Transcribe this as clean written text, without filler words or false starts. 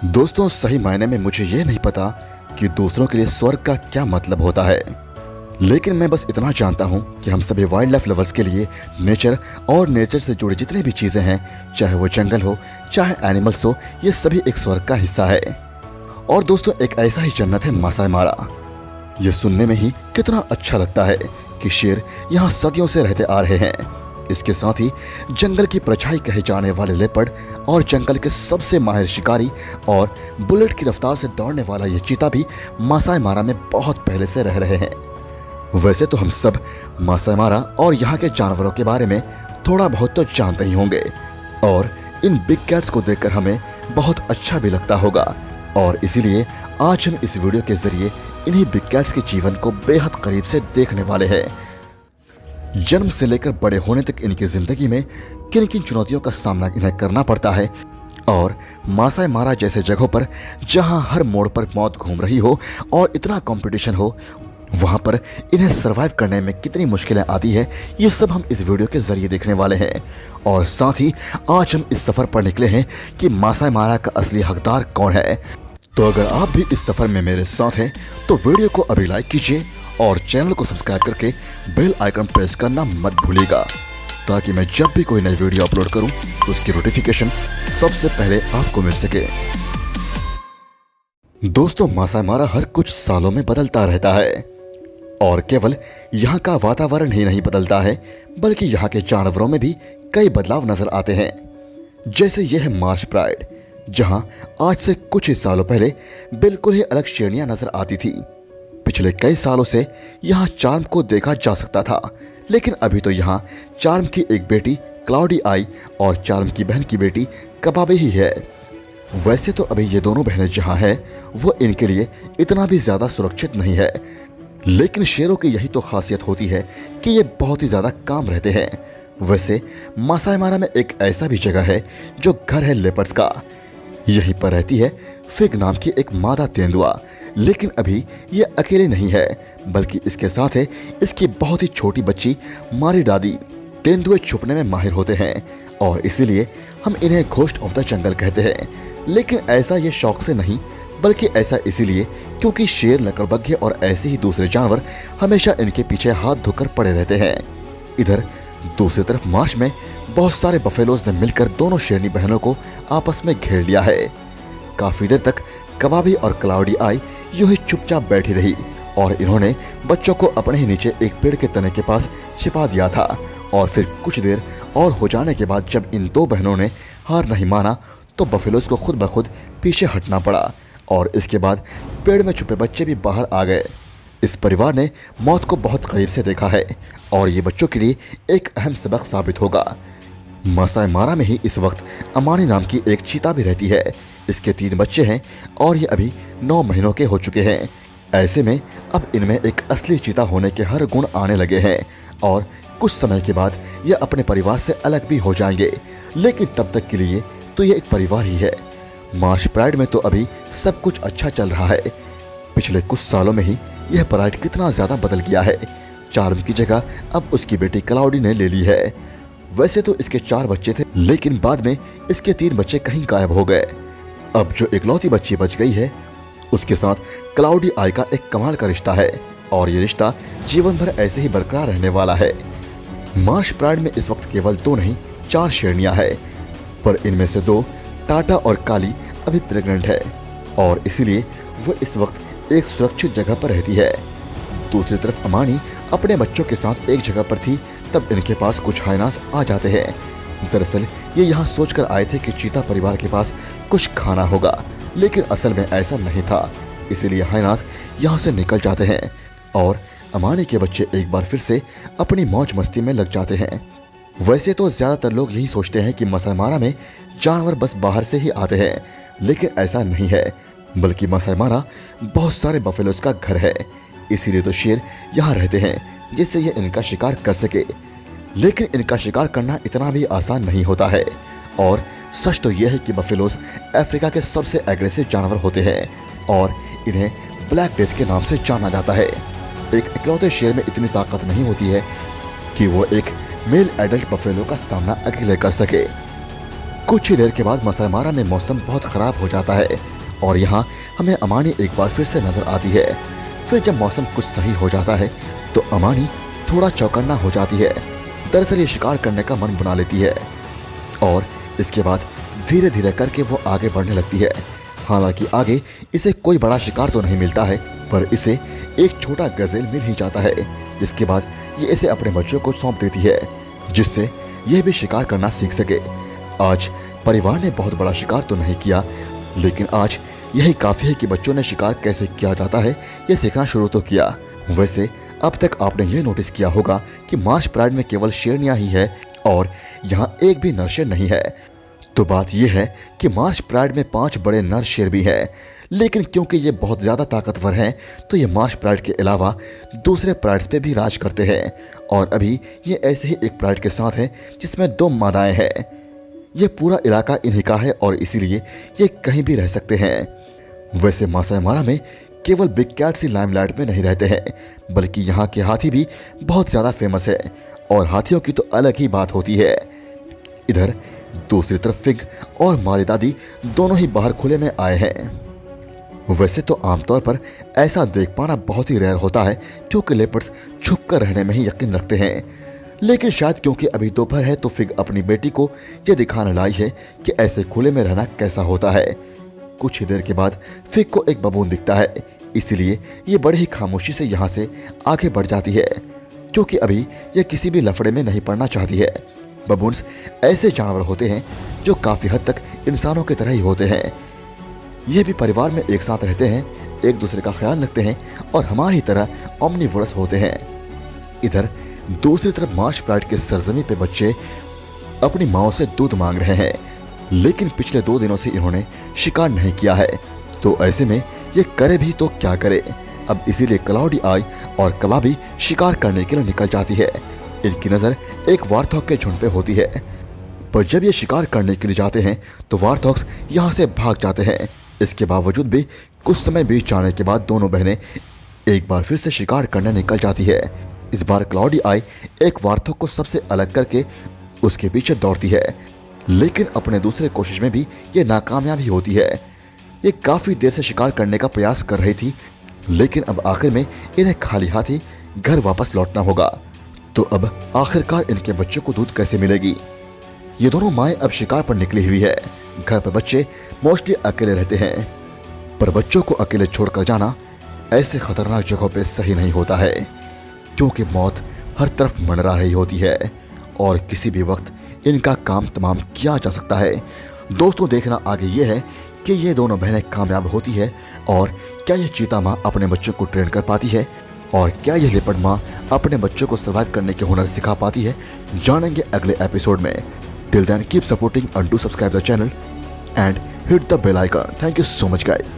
दोस्तों, सही मायने में मुझे ये नहीं पता कि दूसरों के लिए स्वर्ग का क्या मतलब होता है, लेकिन मैं बस इतना जानता हूँ कि हम सभी वाइल्ड लाइफ लवर्स के लिए नेचर और नेचर से जुड़ी जितनी भी चीज़ें हैं, चाहे वो जंगल हो चाहे एनिमल्स हो, ये सभी एक स्वर्ग का हिस्सा है। और दोस्तों, एक ऐसा ही जन्नत है मासाई मारा। ये सुनने में ही कितना अच्छा लगता है कि शेर यहाँ सदियों से रहते आ रहे हैं। इसके साथ ही जंगल की परछाई कहे जाने वाले लेपर्ड और जंगल के सबसे माहिर शिकारी और बुलेट की रफ्तार से दौड़ने वाला ये चीता भी मासाई मारा में बहुत पहले से रह रहे हैं। वैसे तो हम सब मासाई मारा और यहाँ के जानवरों के बारे में थोड़ा बहुत तो जानते ही होंगे, और इन बिग कैट्स को देखकर हमें बहुत अच्छा भी लगता होगा। और इसीलिए आज हम इस वीडियो के जरिए इन्हीं बिग कैट्स के जीवन को बेहद करीब से देखने वाले हैं। जन्म से लेकर बड़े होने तक इनकी जिंदगी में किन किन चुनौतियों का सामना इन्हें करना पड़ता है, और मासाई मारा जैसे जगहों पर जहां हर मोड़ पर मौत घूम रही हो और इतना कंपटीशन हो, वहां पर इन्हें सरवाइव करने में कितनी मुश्किलें आती है, ये सब हम इस वीडियो के जरिए देखने वाले हैं। और साथ ही आज हम इस सफर पर निकले हैं कि मासाई मारा का असली हकदार कौन है। तो अगर आप भी इस सफर में मेरे साथ हैं तो वीडियो को अभी लाइक कीजिए और चैनल को सब्सक्राइब करके बेल आइकन प्रेस करना मत भूलिएगा, ताकि मैं जब भी कोई नई वीडियो अपलोड करूं तो उसकी नोटिफिकेशन सबसे पहले आपको मिल सके। दोस्तों, मासाई मारा हर कुछ सालों में बदलता रहता है, और केवल यहाँ का वातावरण ही नहीं बदलता है बल्कि यहाँ के जानवरों में भी कई बदलाव नजर आते हैं। जैसे यह है मार्श प्राइड, जहाँ आज से कुछ ही सालों पहले बिल्कुल ही अलग श्रेणियां नजर आती थी। पिछले कई सालों से यहाँ चार्म को देखा जा सकता था, लेकिन अभी तो यहाँ चार्म की एक बेटी क्लाउडी आई और चार्म की बहन की बेटी कबाबे ही है। वैसे तो अभी ये दोनों बहनें जहाँ है वो इनके लिए इतना भी ज्यादा सुरक्षित नहीं है, लेकिन शेरों की यही तो खासियत होती है कि ये बहुत ही ज्यादा काम रहते हैं। वैसे मासाई मारा में एक ऐसा भी जगह है जो घर है लेपर्ड्स का। यहीं पर रहती है फिग नाम की एक मादा तेंदुआ, लेकिन अभी ये अकेले नहीं है बल्कि इसके साथ है इसकी बहुत ही छोटी बच्ची मारी दादी। तेंदुए छुपने में माहिर होते हैं और इसीलिए हम इन्हें घोस्ट ऑफ द जंगल कहते हैं, लेकिन ऐसा ये शौक से नहीं बल्कि ऐसा इसीलिए क्योंकि शेर, लकड़बग्घे और ऐसे ही दूसरे जानवर हमेशा इनके पीछे हाथ धोकर पड़े रहते हैं। इधर दूसरी तरफ मार्श में बहुत सारे बफेलोज ने मिलकर दोनों शेरनी बहनों को आपस में घेर लिया है। काफी देर तक कबाबी और क्लाउडी आई यूं ही चुपचाप बैठी रही और इन्होंने बच्चों को अपने ही नीचे एक पेड़ के तने के पास छिपा दिया था। और फिर कुछ देर और हो जाने के बाद जब इन दो बहनों ने हार नहीं माना तो बफेलोज को खुद ब खुद पीछे हटना पड़ा, और इसके बाद पेड़ में छुपे बच्चे भी बाहर आ गए। इस परिवार ने मौत को बहुत करीब से देखा है और ये बच्चों के लिए एक अहम सबक साबित होगा। मासाई मारा में ही इस वक्त अमानी नाम की एक चीता भी रहती है। इसके 3 बच्चे हैं और ये अभी 9 महीनों के हो चुके हैं। ऐसे में अब इनमें एक असली चीता होने के हर गुण आने लगे हैं और कुछ समय के बाद ये अपने परिवार से अलग भी हो जाएंगे, लेकिन तब तक के लिए तो ये एक परिवार ही है। मार्श प्राइड में तो अभी सब कुछ अच्छा चल रहा है। पिछले कुछ सालों में ही यह प्राइड कितना ज्यादा बदल गया है। चार्म की जगह अब उसकी बेटी क्लाउडी ने ले ली है। वैसे तो इसके 4 बच्चे थे, लेकिन बाद में इसके 3 बच्चे कहीं गायब हो गए। अब जो इकलौती बच्ची बच गई है उसके साथ क्लाउडी आई का एक कमाल का रिश्ता है, और ये रिश्ता जीवन भर ऐसे ही बरकरार रहने वाला है। मार्श प्राइड में इस वक्त केवल 2 नहीं 4 शेरनियां हैं, पर इनमें से 2 टाटा और काली अभी प्रेग्नेंट है और इसीलिए वो इस वक्त एक सुरक्षित जगह पर रहती है। दूसरी तरफ अमानी अपने बच्चों के साथ एक जगह पर थी, तब इनके पास कुछ हाइनास आ जाते हैं। दरअसल ये यहाँ सोचकर आए थे कि चीता परिवार के पास कुछ खाना होगा, लेकिन असल में ऐसा नहीं था। इसीलिए हाइनास यहाँ से निकल जाते हैं और अमानी के बच्चे एक बार फिर से अपनी मौज मस्ती में लग जाते हैं। वैसे तो ज्यादातर लोग यही सोचते हैं कि मासाई मारा में जानवर बस बाहर से ही आते हैं, लेकिन ऐसा नहीं है, बल्कि मासाई मारा बहुत सारे बफेलोज का घर है। इसीलिए तो शेर यहाँ रहते हैं जिससे ये इनका शिकार कर सके, लेकिन इनका शिकार करना इतना भी आसान नहीं होता है। और सच तो यह है कि बफेलोज अफ्रीका के सबसे एग्रेसिव जानवर होते हैं और इन्हें ब्लैक डेथ के नाम से जाना जाता है। एक इकलौते शेर में इतनी ताकत नहीं होती है कि वो एक मेल एडल्ट बफेलो का सामना अकेले कर सके। कुछ ही देर के बाद मासाई मारा में मौसम बहुत खराब हो जाता है और यहाँ हमें अमानी एक बार फिर से नजर आती है। फिर जब मौसम कुछ सही हो जाता है तो अमानी थोड़ा चौकन्ना हो जाती है। दरअसल ये शिकार करने का मन बना लेती है और इसके बाद धीरे धीरे करके वो आगे बढ़ने लगती है। हालांकि आगे इसे कोई बड़ा शिकार तो नहीं मिलता है, पर इसे एक छोटा गजेल मिल ही जाता है। जिसके बाद ये इसे अपने बच्चों को सौंप देती है, जिससे यह भी शिकार करना सीख सके। आज परिवार ने बहुत बड़ा शिकार तो नहीं किया, लेकिन आज यही काफी है कि बच्चों ने शिकार कैसे किया जाता है ये सीखना शुरू तो किया। वैसे अब तक आपने ये नोटिस किया होगा कि मार्श प्राइड में केवल शेरनियां ही है और यहाँ एक भी नर शेर नहीं है। तो बात यह है कि मार्श प्राइड में 5 बड़े नर शेर भी हैं, लेकिन क्योंकि ये बहुत ज़्यादा ताकतवर हैं तो ये मार्श प्राइड के अलावा दूसरे प्राइड्स पे भी राज करते हैं। और अभी ये ऐसे ही एक प्राइड के साथ है जिसमें 2 मादाएं हैं। ये पूरा इलाका इन्हीं का है और इसीलिए ये कहीं भी रह सकते हैं। वैसे मासाई मारा में केवल बिग कैट्स ही लाइमलाइट में नहीं रहते हैं, बल्कि यहाँ के हाथी भी बहुत ज़्यादा फेमस है और हाथियों की तो अलग ही बात होती है। इधर दूसरी तरफ फिग और मारी दादी दोनों ही बाहर खुले में आए हैं। वैसे तो आमतौर पर ऐसा देख पाना बहुत ही रेयर होता है क्योंकि लेपर्ड्स छुप कर रहने में ही यकीन रखते हैं, लेकिन शायद क्योंकि अभी दोपहर है तो फिग अपनी बेटी को यह दिखाने लाई है कि ऐसे खुले में रहना कैसा होता है। कुछ ही देर के बाद फिग को एक बबून दिखता है, इसीलिए ये बड़ी ही खामोशी से यहाँ से आगे बढ़ जाती है क्योंकि अभी यह किसी भी लफड़े में नहीं पड़ना चाहती है। बबून्स ऐसे जानवर होते हैं जो काफी हद तक इंसानों की तरह ही होते हैं। ये भी परिवार में एक साथ रहते हैं, एक दूसरे का ख्याल रखते हैं और हमारी तरह ओमनिवोरस होते हैं। इधर दूसरी तरफ मार्श प्राइड के सरजमी पे बच्चे अपनी माओ से दूध मांग रहे हैं, लेकिन पिछले 2 दिनों से इन्होंने शिकार नहीं किया है, तो ऐसे में ये करे भी तो क्या करे। अब इसीलिए क्लाउडी आई और कबाबी शिकार करने के लिए निकल जाती है। इनकी नजर एक वार्थॉग के झुंड पे होती है, पर जब ये शिकार करने के लिए जाते हैं तो वार्थॉग्स यहाँ से भाग जाते हैं। इसके बावजूद भी कुछ समय बीत जाने के बाद दोनों बहनें एक बार फिर से शिकार करने निकल जाती है। इस बार क्लाउडी आई एक वार्थॉग को सबसे अलग करके उसके पीछे दौड़ती है, लेकिन अपने दूसरे कोशिश में भी ये नाकामयाब ही होती है। ये काफी देर से शिकार करने का प्रयास कर रही थी, लेकिन अब आखिर में इन्हें खाली हाथ ही घर वापस लौटना होगा। तो अब आखिरकार इनके बच्चों को दूध कैसे मिलेगी। ये दोनों माएँ अब शिकार पर निकली हुई है। घर पर बच्चे मोस्टली अकेले रहते हैं, पर बच्चों को अकेले छोड़कर जाना ऐसे खतरनाक जगहों पे सही नहीं होता है क्योंकि मौत हर तरफ मंडरा रही होती है और किसी भी वक्त इनका काम तमाम किया जा सकता है। दोस्तों, देखना आगे ये है कि ये दोनों बहनें कामयाब होती है और क्या ये चीता माँ अपने बच्चों को ट्रेन कर पाती है और क्या ये लेपर्ड माँ अपने बच्चों को सर्वाइव करने के हुनर सिखा पाती है। जानेंगे अगले एपिसोड में। Till then keep supporting and do subscribe the channel and hit the bell icon. Thank you so much, guys.